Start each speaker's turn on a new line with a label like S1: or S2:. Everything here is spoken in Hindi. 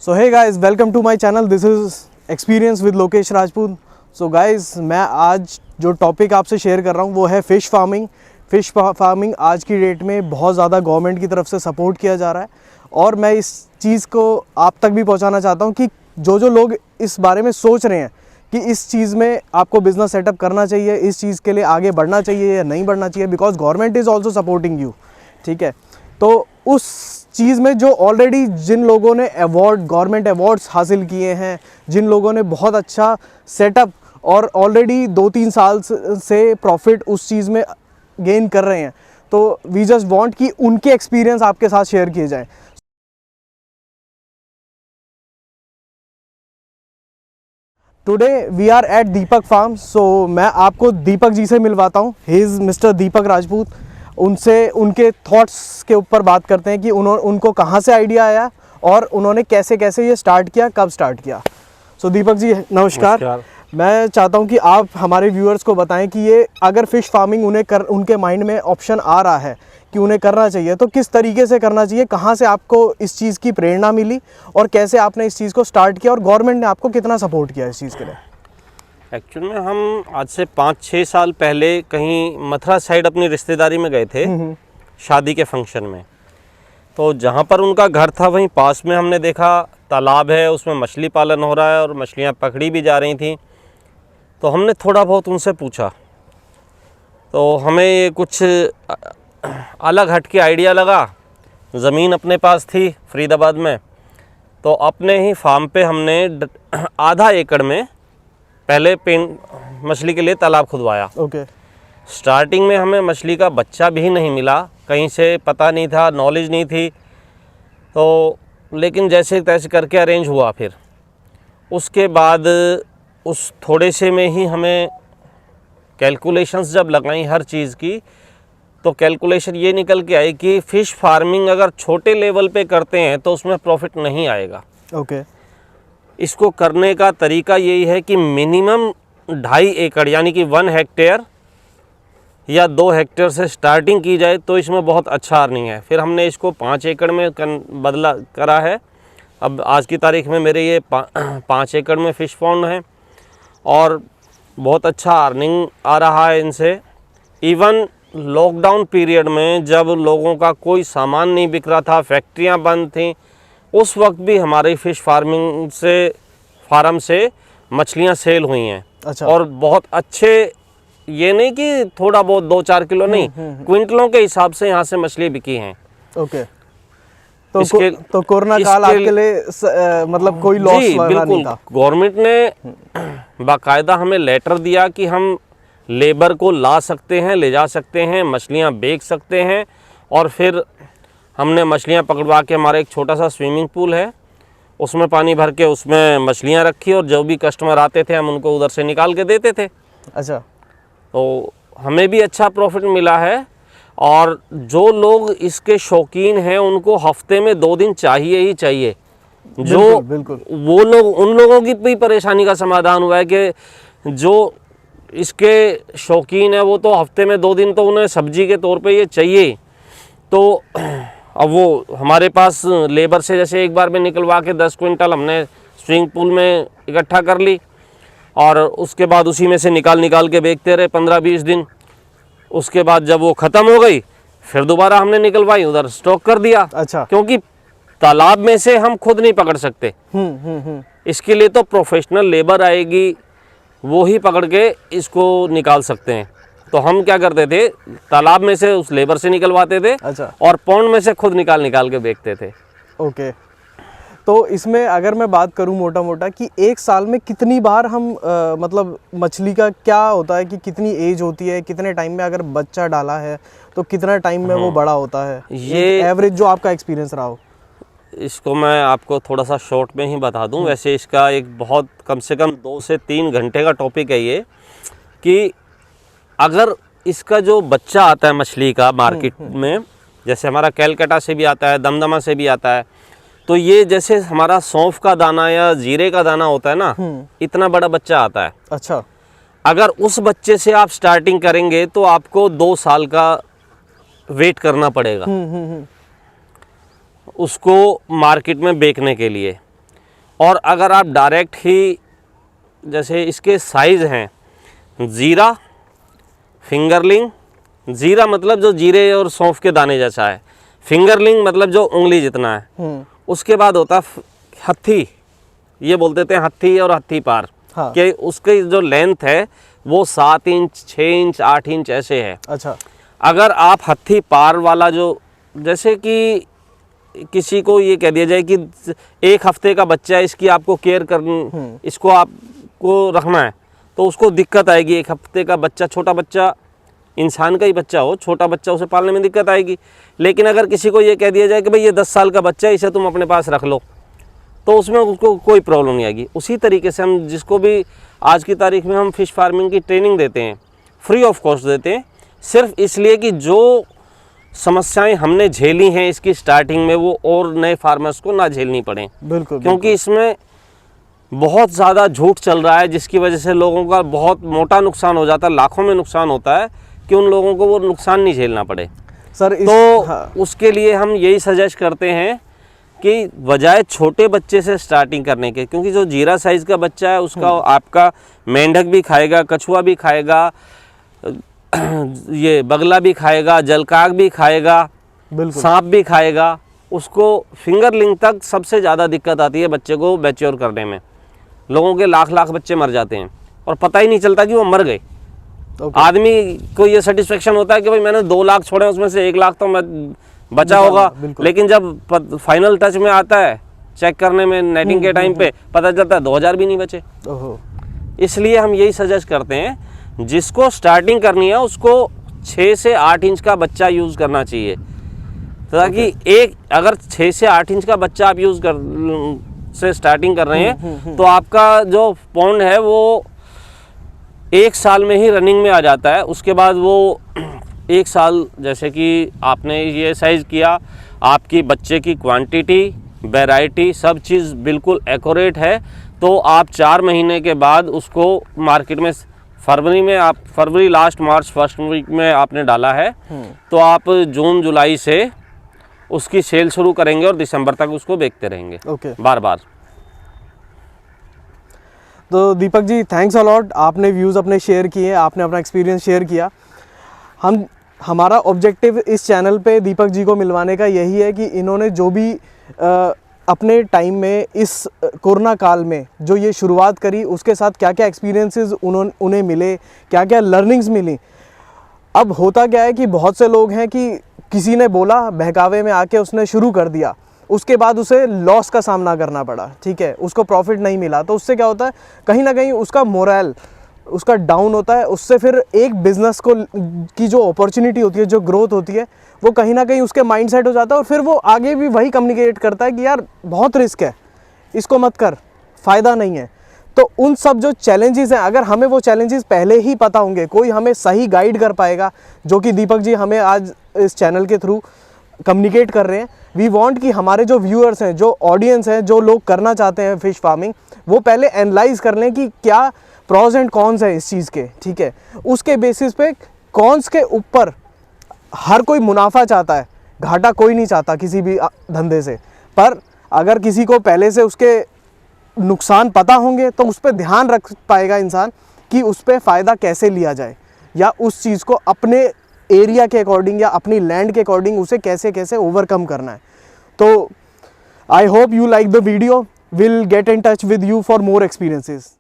S1: So hey guys, welcome to my channel. This is experience with Lokesh Rajput. So guys, मैं आज जो टॉपिक आपसे शेयर कर रहा हूँ वो है फ़िश फार्मिंग। फ़िश फार्मिंग आज की डेट में बहुत ज़्यादा गवर्नमेंट की तरफ से सपोर्ट किया जा रहा है और मैं इस चीज़ को आप तक भी पहुँचाना चाहता हूँ कि जो लोग इस बारे में सोच रहे हैं कि इस चीज़ में आपको बिज़नेस सेटअप करना चाहिए, इस चीज़ के लिए आगे बढ़ना चाहिए या नहीं बढ़ना चाहिए, because government is also supporting you. ठीक है, तो उस चीज़ में जो ऑलरेडी जिन लोगों ने गवर्नमेंट अवार्ड्स हासिल किए हैं, जिन लोगों ने बहुत अच्छा सेटअप और ऑलरेडी 2-3 साल से प्रॉफिट उस चीज़ में गेन कर रहे हैं, तो वी जस्ट वांट कि उनके एक्सपीरियंस आपके साथ शेयर किए जाएं। Today we are at Deepak farm. So मैं आपको दीपक जी से मिलवाता हूँ। He is mister Deepak Rajput. उनसे उनके थॉट्स के ऊपर बात करते हैं कि उनको कहाँ से आइडिया आया और उन्होंने कैसे कैसे ये स्टार्ट किया, कब स्टार्ट किया। सो दीपक जी नमस्कार। मैं चाहता हूँ कि आप हमारे व्यूअर्स को बताएं कि ये अगर फ़िश फार्मिंग उनके माइंड में ऑप्शन आ रहा है कि उन्हें करना चाहिए, तो किस तरीके से करना चाहिए, कहाँ से आपको इस चीज़ की प्रेरणा मिली और कैसे आपने इस चीज़ को स्टार्ट किया और गवर्नमेंट ने आपको कितना सपोर्ट किया इस चीज़ के लिए।
S2: एक्चुअल में हम आज से 5-6 साल पहले कहीं मथुरा साइड अपनी रिश्तेदारी में गए थे शादी के फंक्शन में। तो जहाँ पर उनका घर था वहीं पास में हमने देखा तालाब है, उसमें मछली पालन हो रहा है और मछलियाँ पकड़ी भी जा रही थी। तो हमने थोड़ा बहुत उनसे पूछा, तो हमें ये कुछ अलग हट के आइडिया लगा। ज़मीन अपने पास थी फरीदाबाद में, तो अपने ही फार्म पे हमने आधा एकड़ में पहले मछली के लिए तालाब खुदवाया।
S1: ओके।
S2: स्टार्टिंग में हमें मछली का बच्चा भी नहीं मिला, कहीं से पता नहीं था, नॉलेज नहीं थी, तो लेकिन जैसे तैसे करके अरेंज हुआ। फिर उसके बाद उस थोड़े से में ही हमें कैलकुलेशंस जब लगाई हर चीज़ की, तो कैलकुलेशन ये निकल के आई कि फ़िश फार्मिंग अगर छोटे लेवल पे करते हैं तो उसमें प्रॉफिट नहीं आएगा।
S1: ओके।
S2: इसको करने का तरीका यही है कि मिनिमम 2.5 एकड़ यानी कि 1 हेक्टेयर या 2 हेक्टेयर से स्टार्टिंग की जाए तो इसमें बहुत अच्छा अर्निंग है। फिर हमने इसको 5 एकड़ में बदला करा है। अब आज की तारीख में मेरे ये 5 एकड़ में फ़िश पॉन्ड है और बहुत अच्छा अर्निंग आ रहा है इनसे। इवन लॉकडाउन पीरियड में जब लोगों का कोई सामान नहीं बिक रहा था, फैक्ट्रियां बंद थीं, उस वक्त भी हमारी फ़िश फार्म से मछलियां सेल हुई हैं।
S1: अच्छा।
S2: और बहुत अच्छे, ये नहीं कि थोड़ा बहुत 2-4 किलो नहीं, क्विंटलों के हिसाब से यहाँ से मछली बिकी हैं।
S1: ओके। तो कोरोना काल आपके लिए मतलब कोई लॉस वाला नहीं था?
S2: गवर्नमेंट ने बाकायदा हमें लेटर दिया कि हम लेबर को ला सकते हैं, ले जा सकते हैं, मछलियाँ बेच सकते हैं। और फिर हमने मछलियाँ पकड़वा के, हमारा एक छोटा सा स्विमिंग पूल है, उसमें पानी भर के उसमें मछलियाँ रखी और जो भी कस्टमर आते थे हम उनको उधर से निकाल के देते थे।
S1: अच्छा।
S2: तो हमें भी अच्छा प्रॉफिट मिला है। और जो लोग इसके शौकीन हैं उनको हफ्ते में 2 दिन चाहिए ही चाहिए। जो
S1: बिल्कुल।
S2: वो लोग, उन लोगों की भी परेशानी का समाधान हुआ है कि जो इसके शौकीन है वो तो हफ्ते में 2 दिन तो उन्हें सब्जी के तौर पे ये चाहिए। तो अब वो हमारे पास लेबर से जैसे एक बार में निकलवा के 10 क्विंटल हमने स्विमिंग पूल में इकट्ठा कर ली और उसके बाद उसी में से निकाल के बेचते रहे 15-20 दिन। उसके बाद जब वो ख़त्म हो गई फिर दोबारा हमने निकलवाई, उधर स्टॉक कर दिया।
S1: अच्छा।
S2: क्योंकि तालाब में से हम खुद नहीं पकड़ सकते। इसके लिए तो प्रोफेशनल लेबर आएगी, वो ही पकड़ के इसको निकाल सकते हैं। तो हम क्या करते थे, तालाब में से उस लेबर से निकलवाते थे।
S1: अच्छा।
S2: और पौंड में से खुद निकाल के बेचते थे।
S1: ओके। तो इसमें अगर मैं बात करूं मोटा मोटा कि एक साल में कितनी बार हम मतलब मछली का क्या होता है कि कितनी एज होती है, कितने टाइम में अगर बच्चा डाला है तो कितना टाइम में वो बड़ा होता है, ये एवरेज जो आपका एक्सपीरियंस रहा हो?
S2: इसको मैं आपको थोड़ा सा शॉर्ट में ही बता दूं। वैसे इसका एक बहुत कम से कम 2 से 3 घंटे का टॉपिक है ये, कि अगर इसका जो बच्चा आता है मछली का मार्केट में, जैसे हमारा कैलकाटा से भी आता है, दमदमा से भी आता है, तो ये जैसे हमारा सौंफ का दाना या जीरे का दाना होता है ना, इतना बड़ा बच्चा आता है।
S1: अच्छा।
S2: अगर उस बच्चे से आप स्टार्टिंग करेंगे तो आपको 2 साल का वेट करना पड़ेगा उसको मार्केट में बेचने के लिए। और अगर आप डायरेक्ट ही, जैसे इसके साइज़ हैं ज़ीरा, फिंगरलिंग, ज़ीरा मतलब जो जीरे और सौंफ के दाने जैसा है, फिंगरलिंग मतलब जो उंगली जितना है, उसके बाद होता है हत्थी, ये बोलते थे हत्थी और हत्थी पार।
S1: हाँ।
S2: कि उसकी जो लेंथ है वो 7 इंच, 6 इंच, 8 इंच ऐसे है।
S1: अच्छा।
S2: अगर आप हत्थी पार वाला जो, जैसे कि किसी को ये कह दिया जाए कि 1 हफ्ते का बच्चा है, इसकी आपको केयर करनी, इसको आपको रखना है, तो उसको दिक्कत आएगी। 1 हफ्ते का बच्चा, छोटा बच्चा, इंसान का ही बच्चा हो, छोटा बच्चा, उसे पालने में दिक्कत आएगी। लेकिन अगर किसी को ये कह दिया जाए कि भाई ये 10 साल का बच्चा है, इसे तुम अपने पास रख लो, तो उसमें उसको कोई प्रॉब्लम नहीं आएगी। उसी तरीके से हम जिसको भी आज की तारीख में हम फ़िश फार्मिंग की ट्रेनिंग देते हैं, फ्री ऑफ कॉस्ट देते हैं, सिर्फ इसलिए कि जो समस्याएं हमने झेली हैं इसकी स्टार्टिंग में, वो और नए फार्मर्स को ना झेलनी पड़े।
S1: बिल्कुल।
S2: क्योंकि इसमें बहुत ज़्यादा झूठ चल रहा है, जिसकी वजह से लोगों का बहुत मोटा नुकसान हो जाता है, लाखों में नुकसान होता है, कि उन लोगों को वो नुकसान नहीं झेलना पड़े।
S1: सर
S2: तो उसके लिए हम यही सजेस्ट करते हैं कि बजाय छोटे बच्चे से स्टार्टिंग करने के, क्योंकि जो जीरा साइज़ का बच्चा है उसका आपका मेंढक भी खाएगा, कछुआ भी खाएगा, ये बगला भी खाएगा, जलकाग भी खाएगा,
S1: बिल्कुल,
S2: सांप भी खाएगा। उसको फिंगरलिंग तक सबसे ज़्यादा दिक्कत आती है बच्चे को मैच्योर करने में। लोगों के लाख लाख बच्चे मर जाते हैं और पता ही नहीं चलता कि वो मर गए। आदमी को ये सेटिस्फेक्शन होता है कि भाई मैंने 2 लाख छोड़े, उसमें से 1 लाख तो मैं बचा होगा, लेकिन जब फाइनल टच में आता है चेक करने में नेटिंग के टाइम पे, पता चलता है 2000 भी नहीं बचे। इसलिए हम यही सजेस्ट करते हैं, जिसको स्टार्टिंग करनी है उसको 6 से 8 इंच का बच्चा यूज़ करना चाहिए, ताकि एक अगर 6 से 8 इंच का बच्चा आप यूज़ से स्टार्टिंग कर रहे हैं तो आपका जो पॉन्ड है वो 1 साल में ही रनिंग में आ जाता है। उसके बाद वो 1 साल, जैसे कि आपने ये साइज़ किया, आपकी बच्चे की क्वांटिटी, वैरायटी, सब चीज़ बिल्कुल एक्यूरेट है, तो आप 4 महीने के बाद उसको मार्केट में, फरवरी में आप, फरवरी लास्ट मार्च फर्स्ट वीक में आपने डाला है, तो आप जून जुलाई से उसकी सेल शुरू करेंगे और दिसंबर तक उसको बेचते रहेंगे। बार बार।
S1: तो Deepak ji, thanks a lot, आपने व्यूज़ अपने शेयर किए, आपने अपना एक्सपीरियंस शेयर किया। हमारा ऑब्जेक्टिव इस चैनल पे दीपक जी को मिलवाने का यही है कि इन्होंने जो भी अपने टाइम में इस कोरोना काल में जो ये शुरुआत करी, उसके साथ क्या क्या एक्सपीरियंसेस उन्हें मिले, क्या क्या लर्निंग्स मिली। अब होता क्या है कि बहुत से लोग हैं कि किसी ने बोला, बहकावे में आके उसने शुरू कर दिया, उसके बाद उसे लॉस का सामना करना पड़ा, ठीक है, उसको प्रॉफिट नहीं मिला, तो उससे क्या होता है, कहीं ना कहीं उसका मोरल उसका डाउन होता है। उससे फिर एक बिज़नेस को की जो अपॉर्चुनिटी होती है, जो ग्रोथ होती है, वो कहीं ना कहीं उसके माइंड सेट हो जाता है, और फिर वो आगे भी वही कम्युनिकेट करता है कि यार बहुत रिस्क है, इसको मत कर, फ़ायदा नहीं है। तो उन सब जो चैलेंजेस हैं, अगर हमें वो चैलेंजेस पहले ही पता होंगे, कोई हमें सही गाइड कर पाएगा, जो कि दीपक जी हमें आज इस चैनल के थ्रू कम्युनिकेट कर रहे हैं। वी वांट कि हमारे जो व्यूअर्स हैं, जो ऑडियंस हैं, जो लोग करना चाहते हैं फ़िश फार्मिंग, वो पहले एनालाइज कर लें कि क्या प्रॉज एंड कॉन्स है इस चीज़ के, ठीक है। उसके बेसिस पे कॉन्स के ऊपर हर कोई मुनाफा चाहता है, घाटा कोई नहीं चाहता किसी भी धंधे से, पर अगर किसी को पहले से उसके नुकसान पता होंगे तो उस पर ध्यान रख पाएगा इंसान कि उस पर फ़ायदा कैसे लिया जाए, या उस चीज़ को अपने एरिया के अकॉर्डिंग या अपनी लैंड के अकॉर्डिंग उसे कैसे कैसे ओवरकम करना है। तो I hope you like the video, will get in touch with you for more experiences.